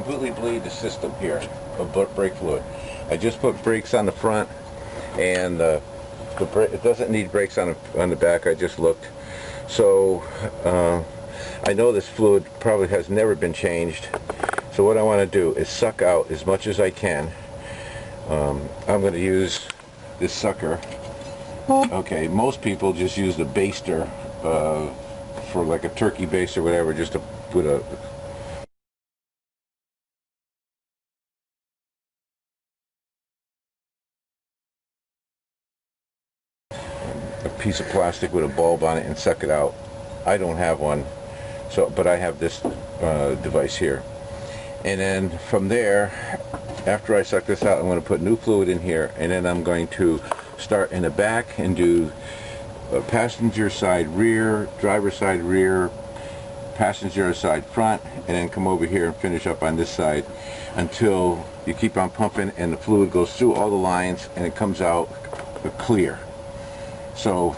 completely bleed the system here of brake fluid. I just put brakes on the front, and it doesn't need brakes on the back. I just looked. So I know this fluid probably has never been changed. So what I want to do is suck out as much as I can. I'm going to use this sucker. Okay, most people just use the baster for like a turkey baster or whatever, just to put a piece of plastic with a bulb on it and suck it out. I don't have one, but I have this device here. And then from there, after I suck this out, I'm going to put new fluid in here, and then I'm going to start in the back and do passenger side rear, driver side rear, passenger side front, and then come over here and finish up on this side until you keep on pumping and the fluid goes through all the lines and it comes out clear. So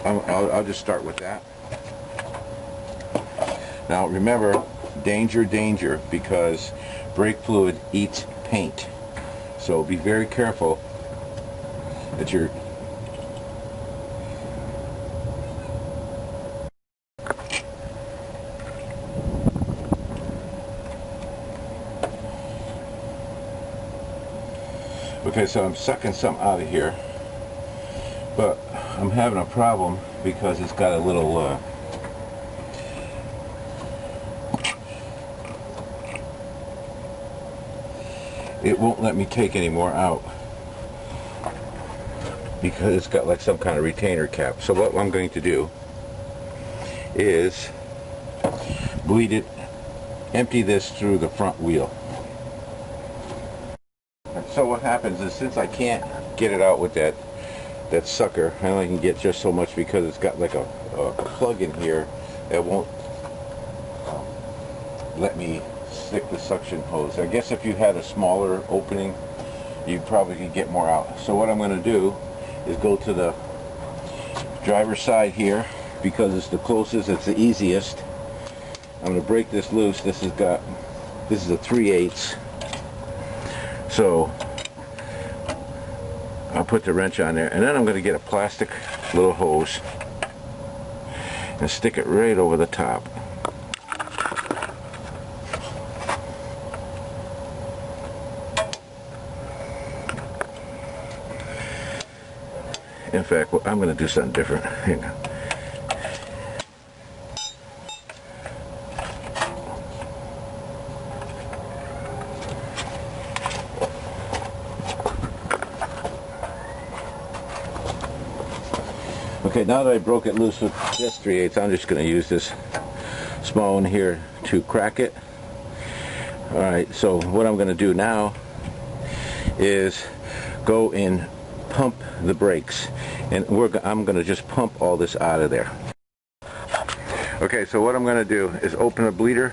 I'll just start with that. Now remember, danger, danger, because brake fluid eats paint. So be very careful that you're okay. So I'm sucking some out of here, but I'm having a problem because it's got a little it won't let me take any more out because it's got like some kind of retainer cap. So what I'm going to do is bleed it, empty this through the front wheel. So what happens is, since I can't get it out with that sucker, I only can get just so much because it's got like a plug in here that won't let me stick the suction hose. I guess if you had a smaller opening, you probably could get more out. So what I'm going to do is go to the driver's side here because it's the closest, it's the easiest. I'm going to break this loose. This is a 3/8. So I'll put the wrench on there, and then I'm going to get a plastic little hose and stick it right over the top. In fact, well, I'm going to do something different. Hang on. Okay, now that I broke it loose with this 3/8, I'm just going to use this small one here to crack it. Alright, so what I'm going to do now is go and pump the brakes, and I'm going to just pump all this out of there. Okay, so what I'm going to do is open the bleeder.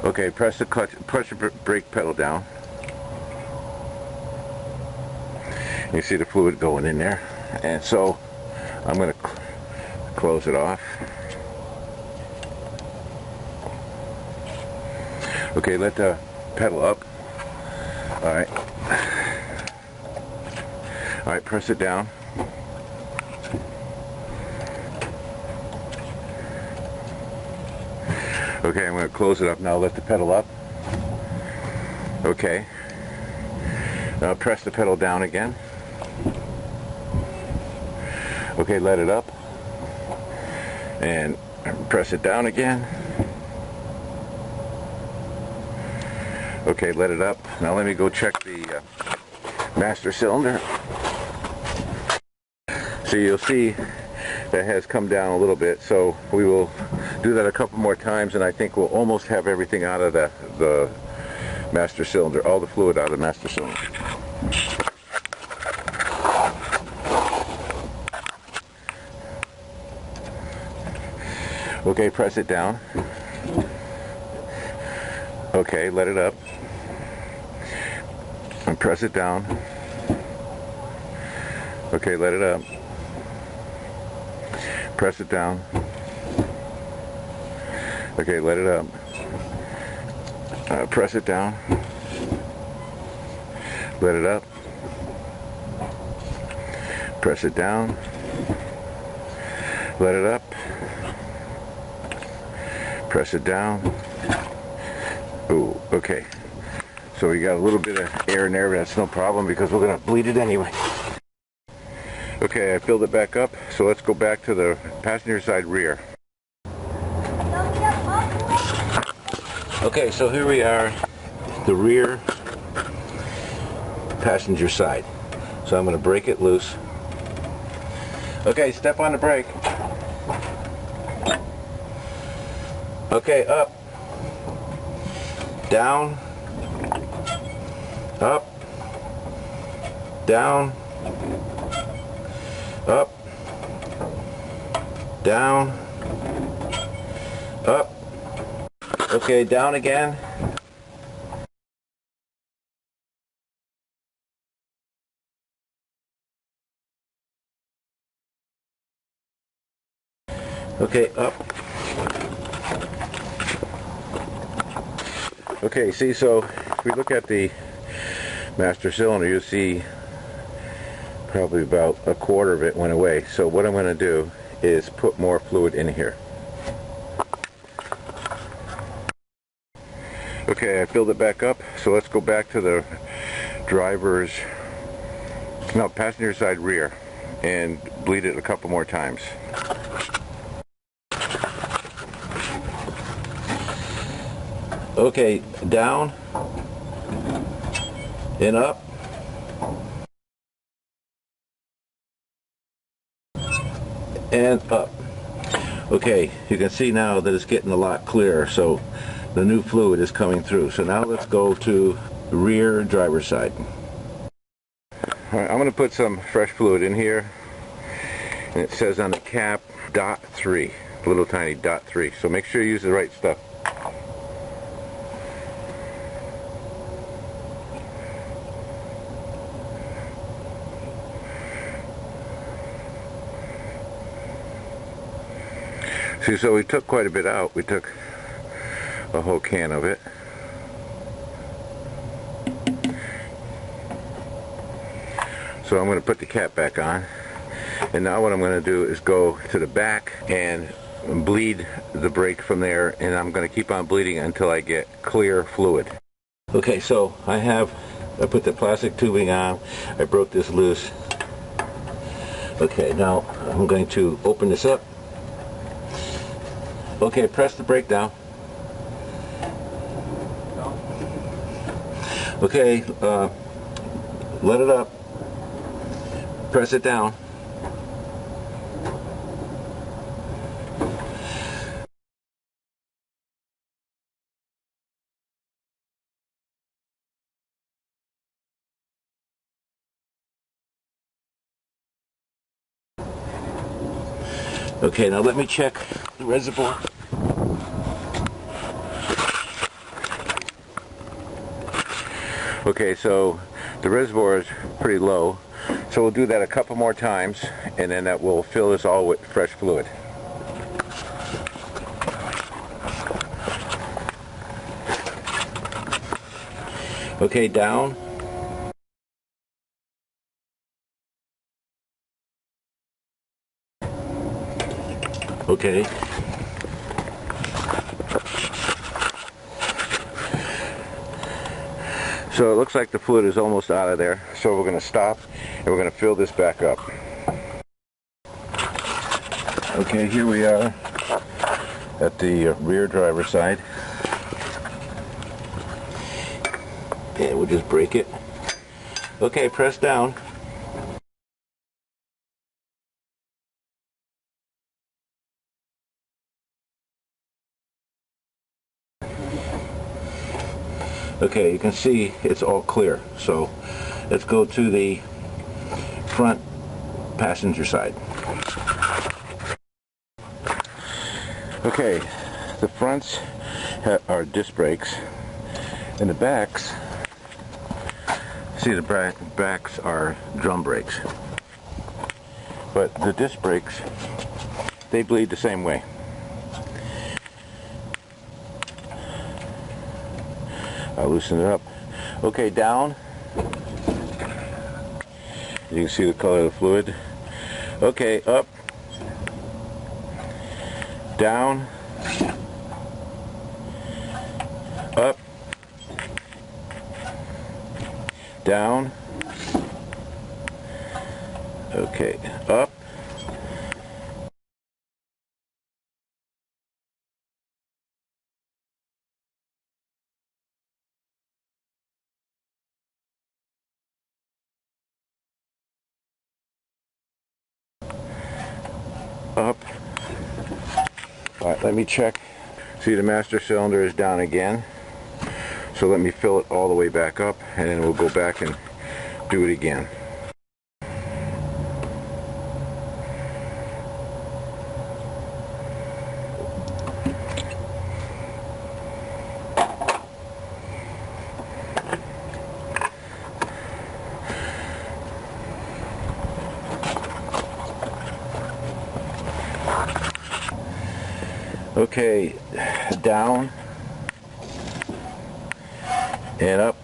Okay, press the clutch, push the brake pedal down. You see the fluid going in there, and so I'm going to close it off. Okay, let the pedal up. Alright. Alright, press it down. Okay, I'm going to close it up now. Let the pedal up. Okay. Now press the pedal down again. Okay, let it up. And press it down again. Okay, let it up. Now let me go check the master cylinder. So you'll see that has come down a little bit. So we will do that a couple more times, and I think we'll almost have everything out of the master cylinder, all the fluid out of the master cylinder. Okay, press it down. Okay, let it up. And press it down. Okay, let it up. Press it down. Okay, let it up. Press it down. Let it up. Press it down. Let it up. Press it down. Ooh, okay. So we got a little bit of air in there, but that's no problem because we're going to bleed it anyway. Okay, I filled it back up, so let's go back to the passenger side rear. Okay, so here we are, the rear passenger side. So I'm going to break it loose. Okay, step on the brake. Okay, up, down, up, down, up, down, up. Okay, down again. Okay, up. Okay, see, so if we look at the master cylinder, you see probably about a quarter of it went away. So what I'm going to do is put more fluid in here. Okay, I filled it back up, so let's go back to the passenger side rear and bleed it a couple more times. Okay, down and up and up. Okay, you can see now that it's getting a lot clearer, so the new fluid is coming through. So now let's go to the rear driver's side. Alright, I'm going to put some fresh fluid in here, and it says on the cap .3, little tiny .3, so make sure you use the right stuff. See, so we took quite a bit out. We took a whole can of it. So I'm going to put the cap back on. And now what I'm going to do is go to the back and bleed the brake from there, and I'm going to keep on bleeding until I get clear fluid. Okay, so I put the plastic tubing on. I broke this loose. Okay, now I'm going to open this up. Okay, press the brake down. Okay, let it up. Press it down. Okay, now let me check the reservoir. Okay, so the reservoir is pretty low, so we'll do that a couple more times, and then that will fill this all with fresh fluid. Okay, down. Okay. So it looks like the fluid is almost out of there, so we're going to stop and we're going to fill this back up. Okay, here we are at the rear driver's side. And we'll just break it. Okay, press down. Okay, you can see it's all clear. So let's go to the front passenger side. Okay, the fronts are disc brakes, and the backs, see, the backs are drum brakes. But the disc brakes, they bleed the same way. I'll loosen it up. Okay, down. You can see the color of the fluid. Okay, up, down, up, down, okay, up, up. All right, let me check. See, the master cylinder is down again. So let me fill it all the way back up, and then we'll go back and do it again. Okay, down and up,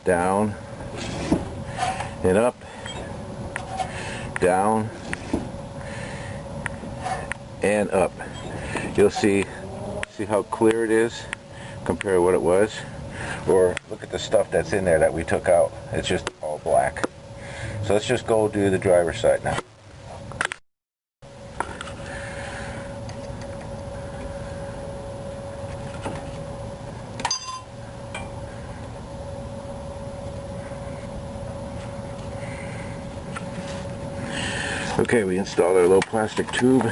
down and up, down and up. You'll see how clear it is compared to what it was. Or look at the stuff that's in there that we took out. It's just all black. So let's just go do the driver's side now. Okay, we installed our little plastic tube.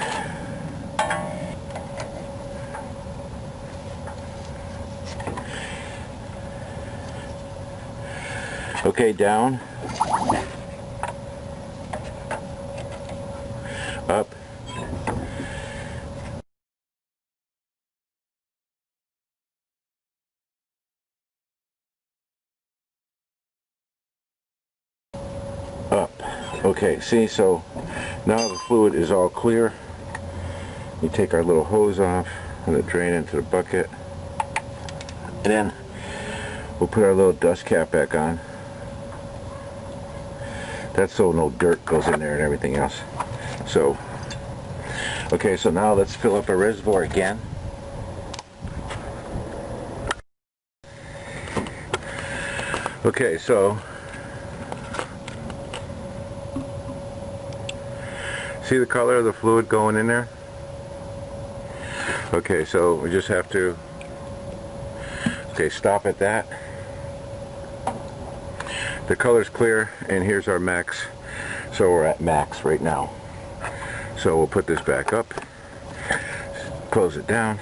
Okay, down, up, up. Okay, see, so now the fluid is all clear. We take our little hose off and it drain into the bucket, and then we'll put our little dust cap back on. That's so no dirt goes in there and everything else. So, okay, so now let's fill up our reservoir again. Okay, so see the color of the fluid going in there? Okay, so we just have to, okay, stop at that. The color's clear, and here's our max. So we're at max right now. So we'll put this back up, close it down,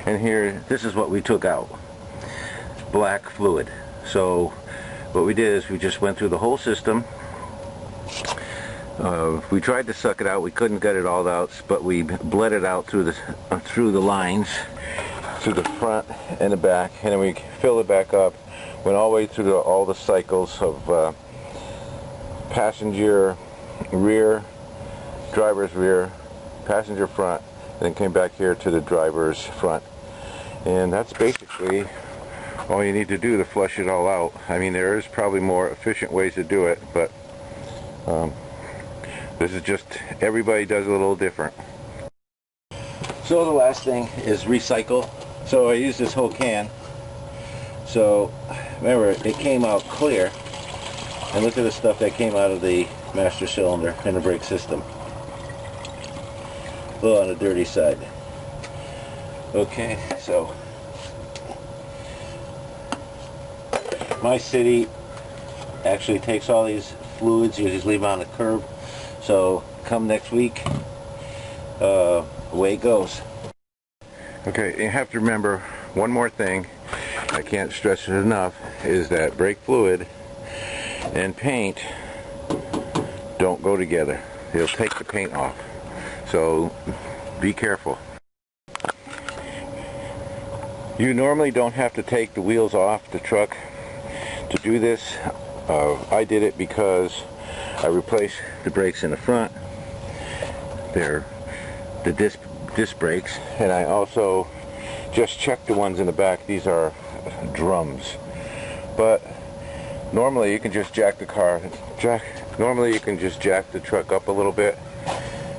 and here, this is what we took out. Black fluid. So what we did is we just went through the whole system. We tried to suck it out. We couldn't get it all out, but we bled it out through the lines, through the front and the back, and then we filled it back up. Went all the way through all the cycles of passenger rear, driver's rear, passenger front, and then came back here to the driver's front. And that's basically all you need to do to flush it all out. I mean, there is probably more efficient ways to do it, but this is just, everybody does it a little different. So the last thing is recycle. So I used this whole can. So remember, it came out clear, and look at the stuff that came out of the master cylinder and the brake system. A little on the dirty side. Okay, so my city actually takes all these fluids, you just leave them on the curb. So come next week, away it goes. Okay, you have to remember one more thing. I can't stress it enough, is that brake fluid and paint don't go together. It'll take the paint off. So be careful. You normally don't have to take the wheels off the truck to do this. I did it because I replaced the brakes in the front. They're the disc brakes, and I also just check the ones in the back. These are drums, but normally you can just jack the truck up a little bit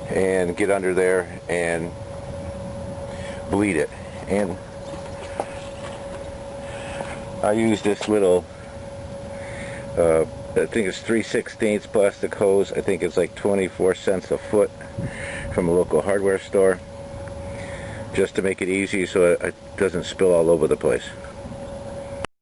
and get under there and bleed it. And I use this little I think it's 3/16 plastic hose. I think it's like 24 cents a foot from a local hardware store, just to make it easy so it doesn't spill all over the place.